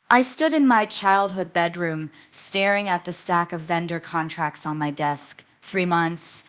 I stood in my childhood bedroom, staring at the stack of vendor contracts on my desk. 3 months.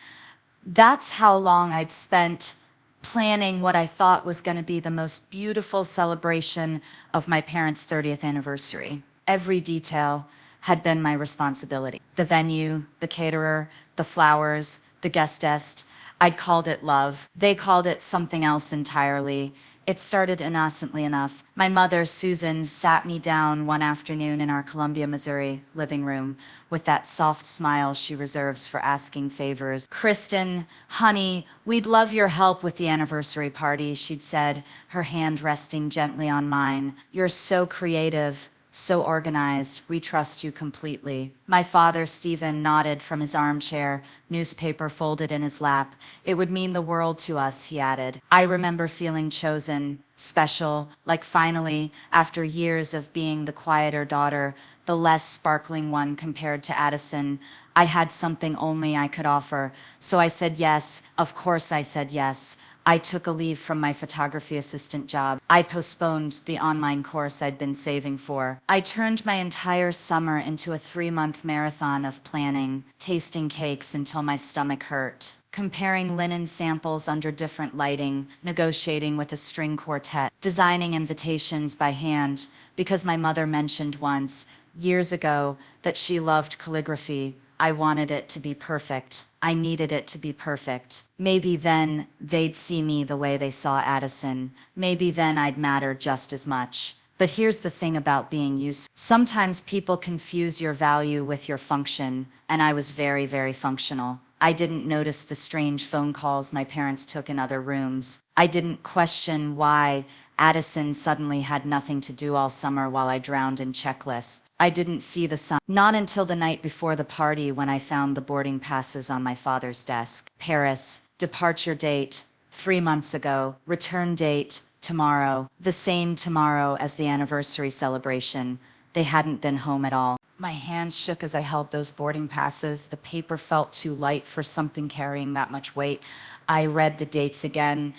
That's how long I'd spent planning what I thought was going to be the most beautiful celebration of my parents' 30th anniversary. Every detail had been my responsibility. The venue, the caterer, the flowers, the guest desk. I'd called it love. They called it something else entirely. It started innocently enough. My mother, Susan, sat me down one afternoon in our Columbia, Missouri living room with that soft smile she reserves for asking favors. "Kristen, honey, we'd love your help with the anniversary party," she'd said, her hand resting gently on mine. "You're so creative. So organized, we trust you completely." My father, Stephen, nodded from his armchair, newspaper folded in his lap. "It would mean the world to us," he added. I remember feeling chosen, special, like finally, after years of being the quieter daughter, the less sparkling one compared to Addison, I had something only I could offer. So I said yes. Of course I said yes. I took a leave from my photography assistant job. I postponed the online course I'd been saving for. I turned my entire summer into a 3-month marathon of planning, tasting cakes until my stomach hurt, comparing linen samples under different lighting, negotiating with a string quartet, designing invitations by hand, because my mother mentioned once, years ago, that she loved calligraphy. I wanted it to be perfect. I needed it to be perfect. Maybe then they'd see me the way they saw Addison. Maybe then I'd matter just as much. But here's the thing about being useful. Sometimes people confuse your value with your function, and I was very, very functional. I didn't notice the strange phone calls my parents took in other rooms. I didn't question why Addison suddenly had nothing to do all summer while I drowned in checklists. I didn't see the sun. Not until the night before the party when I found the boarding passes on my father's desk. Paris, departure date, 3 months ago, return date, tomorrow, the same tomorrow as the anniversary celebration. They hadn't been home at all. My hands shook as I held those boarding passes. The paper felt too light for something carrying that much weight. I read the dates again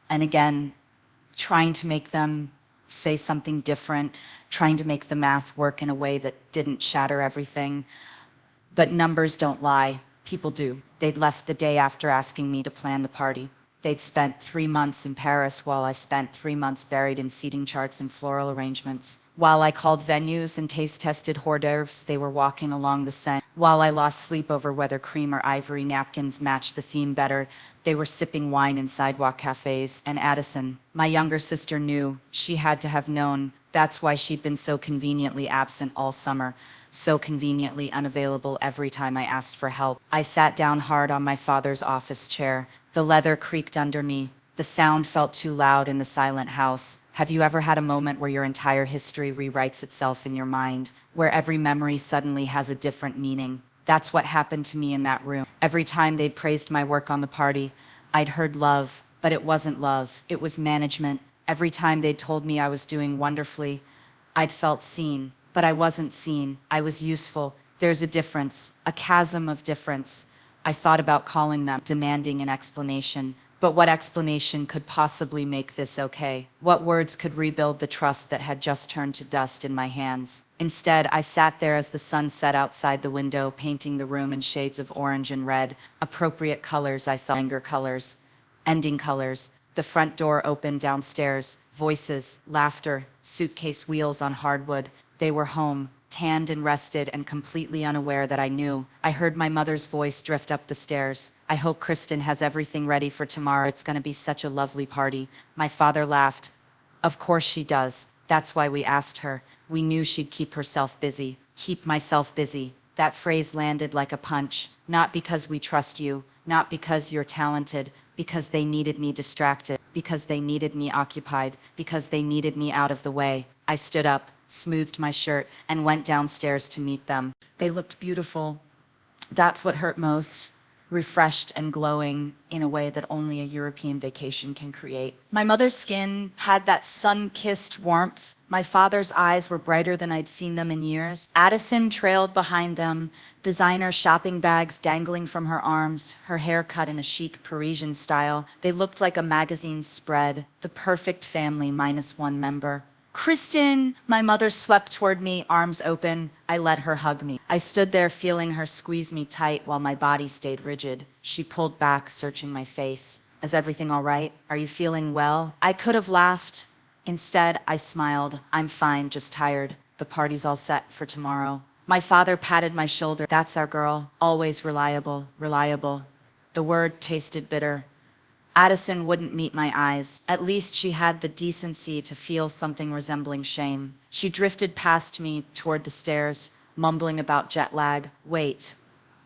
and again, trying to make them say something different, trying to make the math work in a way that didn't shatter everything. But numbers don't lie. People do. They'd left the day after asking me to plan the party. They'd spent 3 months in Paris while I spent 3 months buried in seating charts and floral arrangements. While I called venues and taste-tested hors d'oeuvres, they were walking along the Seine. While I lost sleep over whether cream or ivory napkins matched the theme better, they were sipping wine in sidewalk cafes. And Addison, my younger sister, knew. She had to have known. That's why she'd been so conveniently absent all summer, so conveniently unavailable every time I asked for help. I sat down hard on my father's office chair. The leather creaked under me. The sound felt too loud in the silent house. Have you ever had a moment where your entire history rewrites itself in your mind, where every memory suddenly has a different meaning? That's what happened to me in that room. Every time they'd praised my work on the party, I'd heard love, but it wasn't love. It was management. Every time they'd told me I was doing wonderfully, I'd felt seen, but I wasn't seen. I was useful. There's a difference, a chasm of difference. I thought about calling them, demanding an explanation. But what explanation could possibly make this okay? What words could rebuild the trust that had just turned to dust in my hands? Instead, I sat there as the sun set outside the window, painting the room in shades of orange and red, appropriate colors, I thought, anger colors, ending colors. The front door opened downstairs, voices, laughter, suitcase wheels on hardwood. They were home, tanned and rested and completely unaware that I knew. I heard my mother's voice drift up the stairs. "I hope Kristen has everything ready for tomorrow. It's going to be such a lovely party." My father laughed. "Of course she does. That's why we asked her. We knew she'd keep herself busy." Keep myself busy. That phrase landed like a punch. Not because we trust you, not because you're talented, because they needed me distracted, because they needed me occupied, because they needed me out of the way. I stood up, smoothed my shirt, and went downstairs to meet them. They looked beautiful. That's what hurt most. Refreshed and glowing in a way that only a European vacation can create. My mother's skin had that sun-kissed warmth. My father's eyes were brighter than I'd seen them in years. Addison trailed behind them, designer shopping bags dangling from her arms, her hair cut in a chic Parisian style. They looked like a magazine spread, the perfect family minus one member. Kristen, my mother swept toward me, arms open. I let her hug me. I stood there feeling her squeeze me tight while my body stayed rigid. She pulled back, searching my face. Is everything all right? Are you feeling well? I could have laughed. Instead, I smiled. I'm fine, just tired. The party's all set for tomorrow. My father patted my shoulder. That's our girl. Always reliable, reliable. The word tasted bitter. Addison wouldn't meet my eyes. At least she had the decency to feel something resembling shame. She drifted past me toward the stairs, mumbling about jet lag. Wait,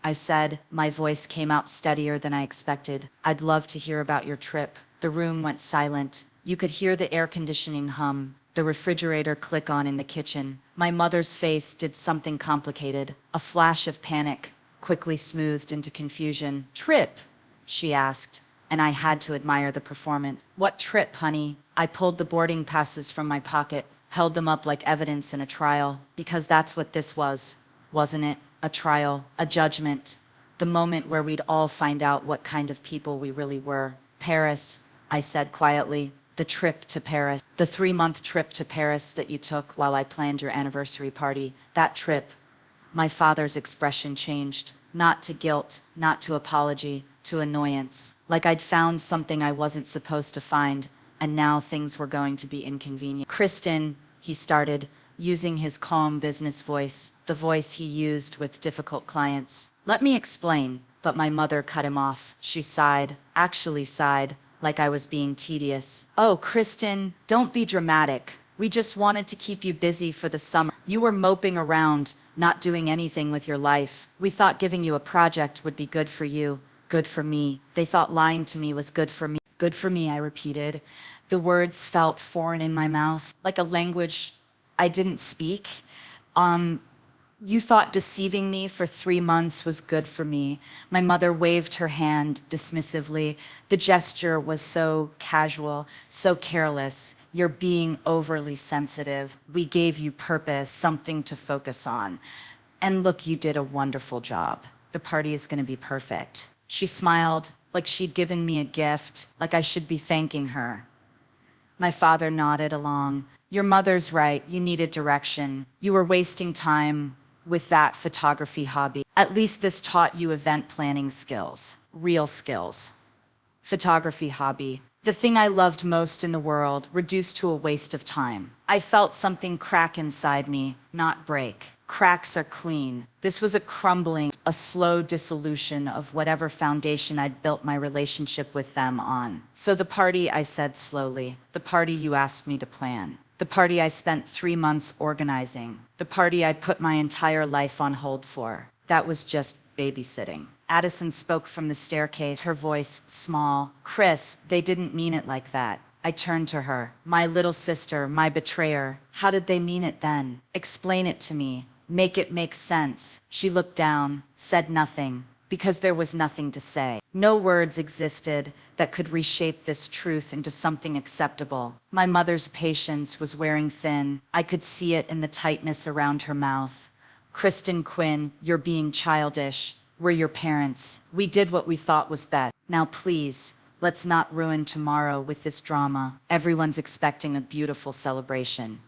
I said. My voice came out steadier than I expected. I'd love to hear about your trip. The room went silent. You could hear the air conditioning hum, the refrigerator click on in the kitchen. My mother's face did something complicated. A flash of panic, quickly smoothed into confusion. Trip? She asked, and I had to admire the performance. What trip, honey? I pulled the boarding passes from my pocket, held them up like evidence in a trial, because that's what this was, wasn't it? A trial, a judgment, the moment where we'd all find out what kind of people we really were. Paris, I said quietly. The trip to Paris, the 3-month trip to Paris that you took while I planned your anniversary party. That trip, my father's expression changed, not to guilt, not to apology, to annoyance. Like I'd found something I wasn't supposed to find, and now things were going to be inconvenient. Kristen, he started, using his calm business voice, the voice he used with difficult clients. Let me explain, but my mother cut him off. She sighed, actually sighed, like I was being tedious. Oh, Kristen, don't be dramatic. We just wanted to keep you busy for the summer. You were moping around, not doing anything with your life. We thought giving you a project would be good for you, good for me. They thought lying to me was good for me. Good for me, I repeated. The words felt foreign in my mouth, like a language I didn't speak. You thought deceiving me for 3 months was good for me. My mother waved her hand dismissively. The gesture was so casual, so careless. You're being overly sensitive. We gave you purpose, something to focus on. And look, you did a wonderful job. The party is going to be perfect. She smiled, like she'd given me a gift, like I should be thanking her. My father nodded along. Your mother's right. You needed direction. You were wasting time with that photography hobby. At least this taught you event planning skills, real skills. Photography hobby, the thing I loved most in the world, reduced to a waste of time. I felt something crack inside me, not break. Cracks are clean. This was a crumbling, a slow dissolution of whatever foundation I'd built my relationship with them on. So the party, I said slowly, the party you asked me to plan. The party I spent 3 months organizing. The party I put my entire life on hold for. That was just babysitting. Addison spoke from the staircase, her voice small. Chris, they didn't mean it like that. I turned to her. My little sister, my betrayer. How did they mean it then? Explain it to me. Make it make sense. She looked down, said nothing, because there was nothing to say. No words existed that could reshape this truth into something acceptable. My mother's patience was wearing thin. I could see it in the tightness around her mouth. Kristen Quinn, you're being childish. We're your parents. We did what we thought was best. Now please, let's not ruin tomorrow with this drama. Everyone's expecting a beautiful celebration.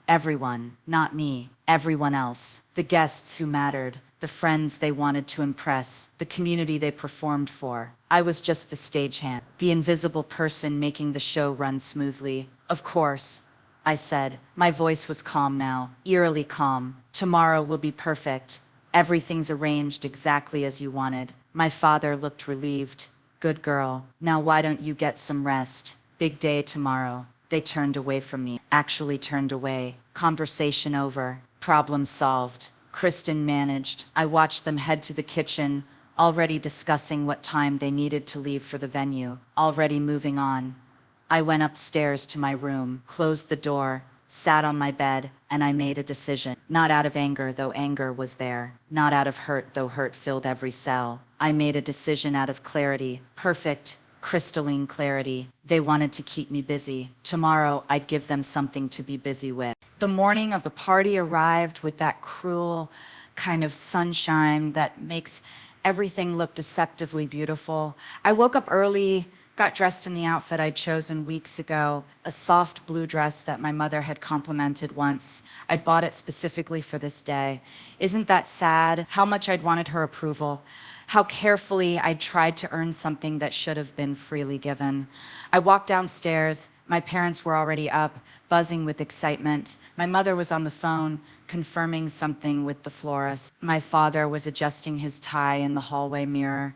Everyone, not me, everyone else. The guests who mattered, the friends they wanted to impress, the community they performed for. I was just the stagehand, the invisible person making the show run smoothly. Of course, I said. My voice was calm now, eerily calm. Tomorrow will be perfect. Everything's arranged exactly as you wanted. My father looked relieved. Good girl. Now why don't you get some rest? Big day tomorrow. They turned away from me. Actually turned away. Conversation over. Problem solved. Kristen managed. I watched them head to the kitchen, already discussing what time they needed to leave for the venue, already moving on. I went upstairs to my room, closed the door, sat on my bed, and I made a decision. Not out of anger, though anger was there. Not out of hurt, though hurt filled every cell. I made a decision out of clarity. Perfect, crystalline clarity. They wanted to keep me busy. Tomorrow, I'd give them something to be busy with. The morning of the party arrived with that cruel kind of sunshine that makes everything look deceptively beautiful. I woke up early, Got dressed in the outfit I'd chosen weeks ago, a soft blue dress that my mother had complimented once. I'd bought it specifically for this day. Isn't that sad? How much I'd wanted her approval. How carefully I'd tried to earn something that should have been freely given. I walked downstairs. My parents were already up, buzzing with excitement. My mother was on the phone, confirming something with the florist. My father was adjusting his tie in the hallway mirror.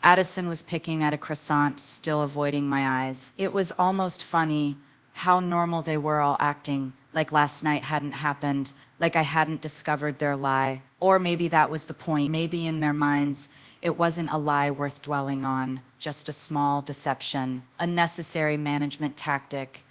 Addison was picking at a croissant, still avoiding my eyes. It was almost funny how normal they were all acting, like last night hadn't happened, like I hadn't discovered their lie. Or maybe that was the point. Maybe in their minds, it wasn't a lie worth dwelling on, just a small deception, a necessary management tactic.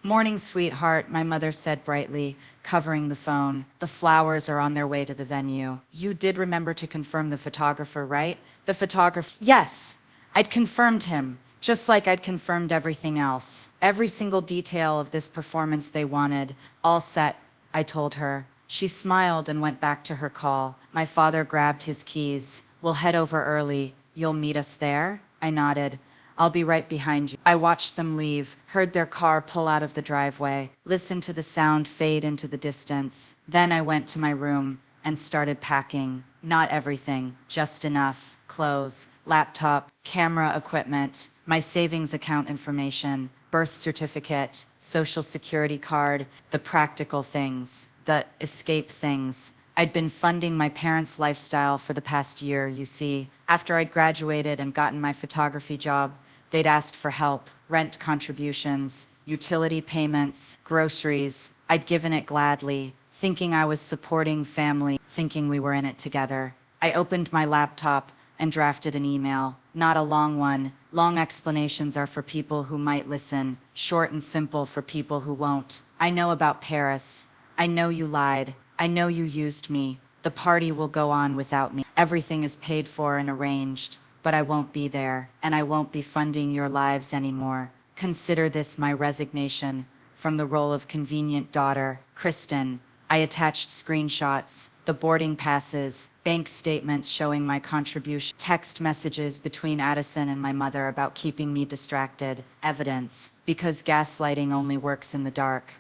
"Morning, sweetheart," my mother said brightly, covering the phone. "The flowers are on their way to the venue. You did remember to confirm the photographer, right?" "The photographer?" "Yes, I'd confirmed him, just like I'd confirmed everything else. Every single detail of this performance they wanted. All set," I told her. She smiled and went back to her call. My father grabbed his keys. "We'll head over early. You'll meet us there?" I nodded. "I'll be right behind you." I watched them leave, heard their car pull out of the driveway, listened to the sound fade into the distance. Then I went to my room and started packing. Not everything, just enough. Clothes, laptop, camera equipment, my savings account information, birth certificate, social security card, the practical things, the escape things. I'd been funding my parents' lifestyle for the past year, you see. After I'd graduated and gotten my photography job, they'd asked for help, rent contributions, utility payments, groceries. I'd given it gladly, thinking I was supporting family, thinking we were in it together. I opened my laptop and drafted an email. Not a long one. Long explanations are for people who might listen. Short and simple for people who won't. I know about Paris. I know you lied. I know you used me. The party will go on without me. Everything is paid for and arranged. But I won't be there, and I won't be funding your lives anymore. Consider this my resignation from the role of convenient daughter, Kristen. I attached screenshots, the boarding passes, bank statements showing my contribution, text messages between Addison and my mother about keeping me distracted, evidence, because gaslighting only works in the dark.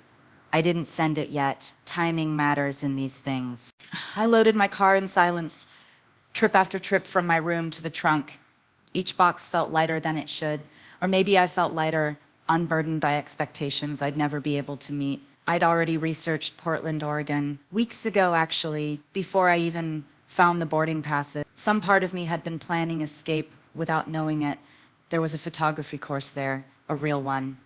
I didn't send it yet. Timing matters in these things. I loaded my car in silence, trip after trip from my room to the trunk. Each box felt lighter than it should, or maybe I felt lighter, unburdened by expectations I'd never be able to meet. I'd already researched Portland, Oregon, weeks ago actually, before I even found the boarding passes. Some part of me had been planning escape without knowing it. There was a photography course there, a real one.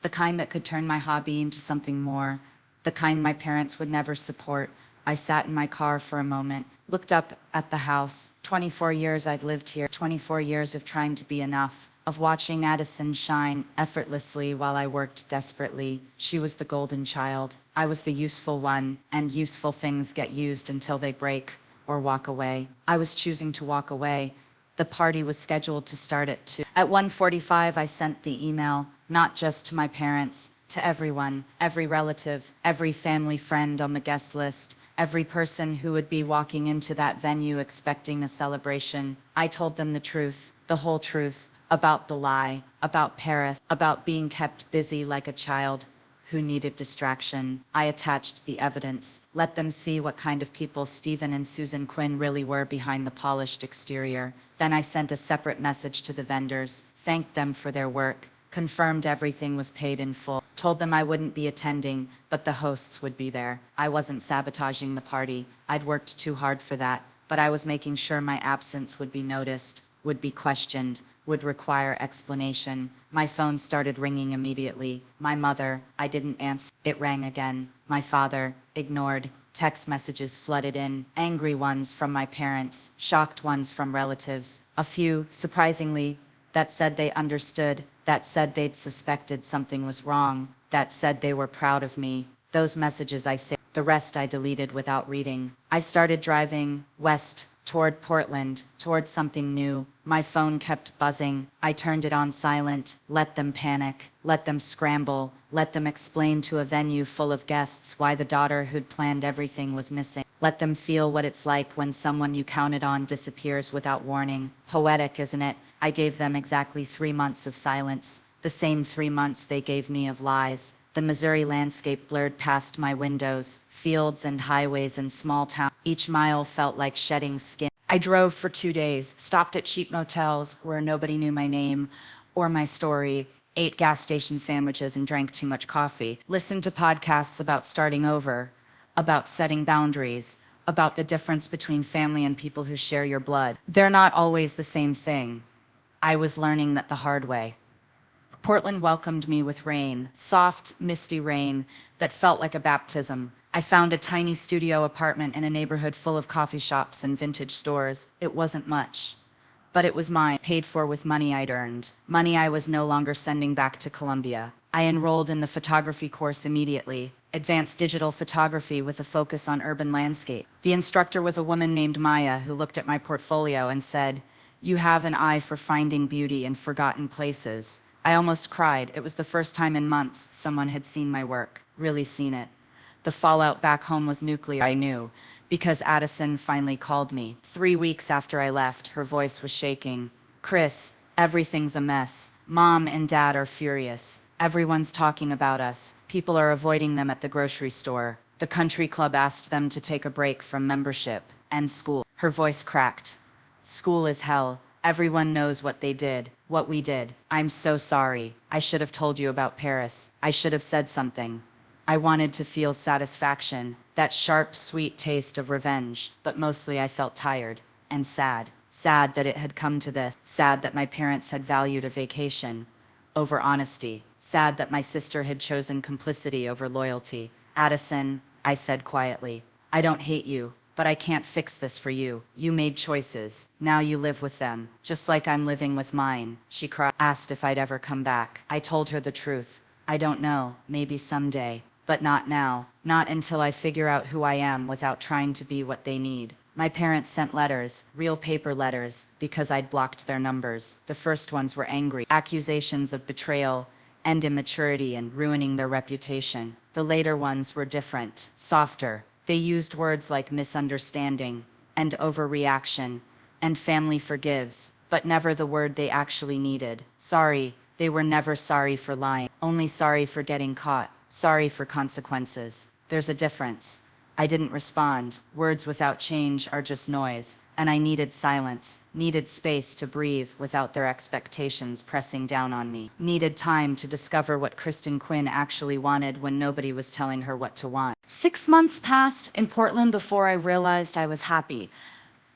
The kind that could turn my hobby into something more, the kind my parents would never support. I sat in my car for a moment, looked up at the house. 24 years I'd lived here, 24 years of trying to be enough, of watching Addison shine effortlessly while I worked desperately. She was the golden child. I was the useful one, and useful things get used until they break or walk away. I was choosing to walk away. The party was scheduled to start at 2. At 1:45, I sent the email, not just to my parents, to everyone, every relative, every family friend on the guest list, every person who would be walking into that venue expecting a celebration. I told them the truth, the whole truth, about the lie, about Paris, about being kept busy like a child who needed distraction. I attached the evidence, let them see what kind of people Stephen and Susan Quinn really were behind the polished exterior. Then I sent a separate message to the vendors, thanked them for their work, confirmed everything was paid in full, told them I wouldn't be attending, but the hosts would be there. I wasn't sabotaging the party. I'd worked too hard for that, but I was making sure my absence would be noticed, would be questioned, would require explanation. My phone started ringing immediately. My mother, I didn't answer. It rang again. My father, ignored. Text messages flooded in, angry ones from my parents, shocked ones from relatives. A few, surprisingly, that said they understood, that said they'd suspected something was wrong, that said they were proud of me. Those messages I saved. The rest I deleted without reading. I started driving west toward Portland, toward something new. My phone kept buzzing. I turned it on silent, let them panic, let them scramble, let them explain to a venue full of guests why the daughter who'd planned everything was missing. Let them feel what it's like when someone you counted on disappears without warning. Poetic, isn't it? I gave them exactly 3 months of silence, the same 3 months they gave me of lies. The Missouri landscape blurred past my windows, fields and highways and small towns. Each mile felt like shedding skin. I drove for 2 days, stopped at cheap motels where nobody knew my name or my story, ate gas station sandwiches and drank too much coffee, listened to podcasts about starting over, about setting boundaries, about the difference between family and people who share your blood. They're not always the same thing. I was learning that the hard way. Portland welcomed me with rain, soft, misty rain that felt like a baptism. I found a tiny studio apartment in a neighborhood full of coffee shops and vintage stores. It wasn't much, but it was mine, paid for with money I'd earned, money I was no longer sending back to Columbia. I enrolled in the photography course immediately, advanced digital photography with a focus on urban landscape. The instructor was a woman named Maya who looked at my portfolio and said, "You have an eye for finding beauty in forgotten places." I almost cried. It was the first time in months someone had seen my work, really seen it. The fallout back home was nuclear, I knew, because Addison finally called me. 3 weeks after I left, her voice was shaking. "Chris, everything's a mess. Mom and Dad are furious. Everyone's talking about us. People are avoiding them at the grocery store. The country club asked them to take a break from membership and school." Her voice cracked. "School is hell. Everyone knows what they did, what we did. I'm so sorry. I should have told you about Paris. I should have said something." I wanted to feel satisfaction, that sharp, sweet taste of revenge, but mostly I felt tired and sad. Sad that it had come to this. Sad that my parents had valued a vacation over honesty. Sad that my sister had chosen complicity over loyalty. "Addison," I said quietly, "I don't hate you, but I can't fix this for you. You made choices. Now you live with them, just like I'm living with mine." She cried, asked if I'd ever come back. I told her the truth. "I don't know, maybe someday, but not now. Not until I figure out who I am without trying to be what they need." My parents sent letters, real paper letters, because I'd blocked their numbers. The first ones were angry, accusations of betrayal and immaturity and ruining their reputation. The later ones were different, softer. They used words like misunderstanding and overreaction and family forgives, but never the word they actually needed. Sorry. They were never sorry for lying, only sorry for getting caught, sorry for consequences. There's a difference. I didn't respond. Words without change are just noise, and I needed silence, needed space to breathe without their expectations pressing down on me, needed time to discover what Kristen Quinn actually wanted when nobody was telling her what to want. 6 months passed in Portland before I realized I was happy.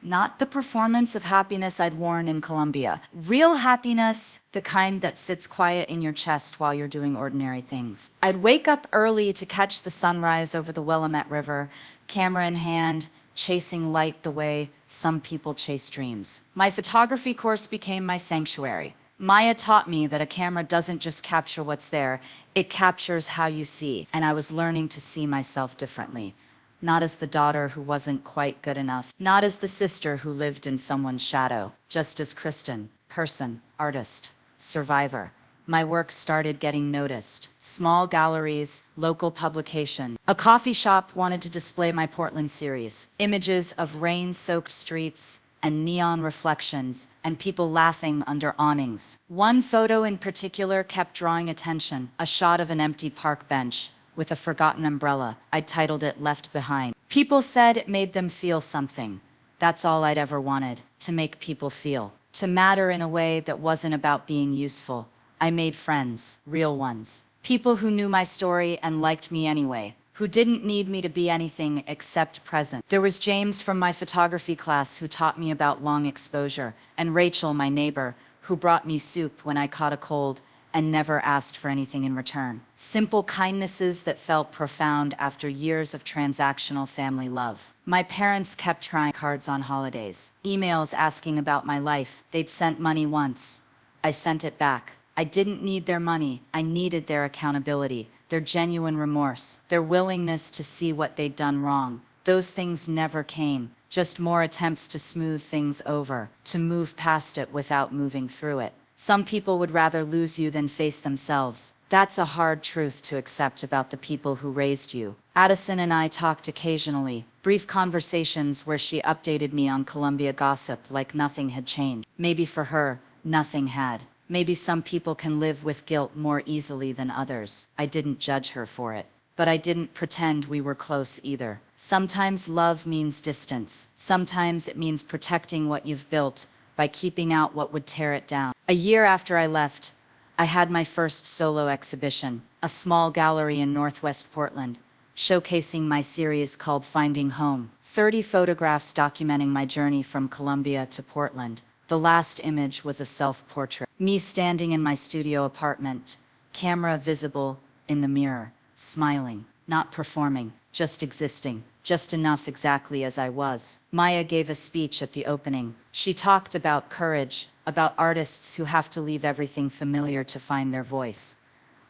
Not the performance of happiness I'd worn in Columbia. Real happiness, the kind that sits quiet in your chest while you're doing ordinary things. I'd wake up early to catch the sunrise over the Willamette River, camera in hand, chasing light the way some people chase dreams. My photography course became my sanctuary. Maya taught me that a camera doesn't just capture what's there, it captures how you see, and I was learning to see myself differently. Not as the daughter who wasn't quite good enough, not as the sister who lived in someone's shadow, just as Kristen, person, artist, survivor. My work started getting noticed. Small galleries, local publication. A coffee shop wanted to display my Portland series. Images of rain-soaked streets and neon reflections and people laughing under awnings. One photo in particular kept drawing attention, a shot of an empty park bench with a forgotten umbrella. I titled it "Left Behind." People said it made them feel something. That's all I'd ever wanted, to make people feel, to matter in a way that wasn't about being useful. I made friends, real ones, people who knew my story and liked me anyway, who didn't need me to be anything except present. There was James from my photography class who taught me about long exposure, and Rachel, my neighbor, who brought me soup when I caught a cold and never asked for anything in return. Simple kindnesses that felt profound after years of transactional family love. My parents kept trying cards on holidays, emails asking about my life. They'd sent money once. I sent it back. I didn't need their money. I needed their accountability, their genuine remorse, their willingness to see what they'd done wrong. Those things never came. just more attempts to smooth things over, to move past it without moving through it. Some people would rather lose you than face themselves. That's a hard truth to accept about the people who raised you. Addison and I talked occasionally, brief conversations where she updated me on Columbia gossip like nothing had changed. Maybe for her, nothing had. Maybe some people can live with guilt more easily than others. I didn't judge her for it. But I didn't pretend we were close either. Sometimes love means distance. Sometimes it means protecting what you've built by keeping out what would tear it down. A year after I left, I had my first solo exhibition, a small gallery in Northwest Portland, showcasing my series called Finding Home. 30 photographs documenting my journey from Columbia to Portland. The last image was a self-portrait. Me standing in my studio apartment, camera visible in the mirror, smiling, not performing, just existing, just enough exactly as I was. Maya gave a speech at the opening. She talked about courage, about artists who have to leave everything familiar to find their voice.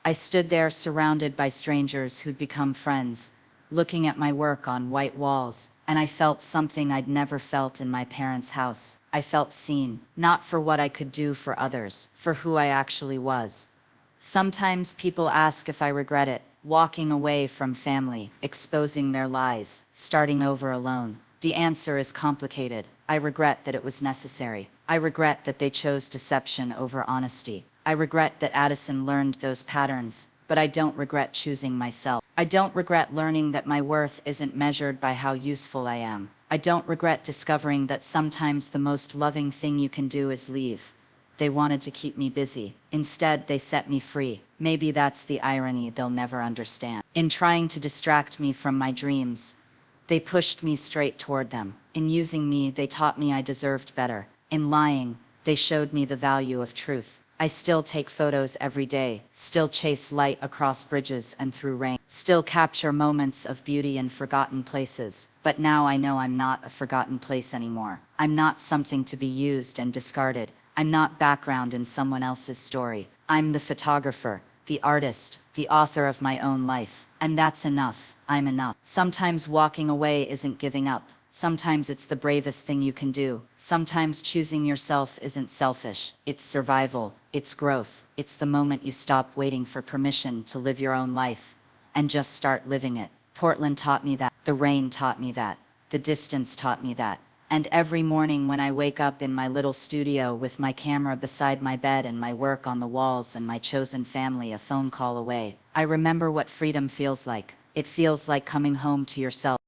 I stood there surrounded by strangers who'd become friends, looking at my work on white walls, and I felt something I'd never felt in my parents' house. I felt seen, not for what I could do for others, for who I actually was. Sometimes people ask if I regret it, walking away from family, exposing their lies, starting over alone. The answer is complicated. I regret that it was necessary. I regret that they chose deception over honesty. I regret that Addison learned those patterns, but I don't regret choosing myself. I don't regret learning that my worth isn't measured by how useful I am. I don't regret discovering that sometimes the most loving thing you can do is leave. They wanted to keep me busy. Instead, they set me free. Maybe that's the irony they'll never understand. In trying to distract me from my dreams, they pushed me straight toward them. In using me, they taught me I deserved better. In lying, they showed me the value of truth. I still take photos every day, still chase light across bridges and through rain, still capture moments of beauty in forgotten places. But now I know I'm not a forgotten place anymore. I'm not something to be used and discarded. I'm not background in someone else's story. I'm the photographer, the artist, the author of my own life. And that's enough. I'm enough. Sometimes walking away isn't giving up. Sometimes it's the bravest thing you can do. Sometimes choosing yourself isn't selfish. It's survival. It's growth. It's the moment you stop waiting for permission to live your own life and just start living it. Portland taught me that. The rain taught me that. The distance taught me that. And every morning when I wake up in my little studio with my camera beside my bed and my work on the walls and my chosen family a phone call away, I remember what freedom feels like. It feels like coming home to yourself.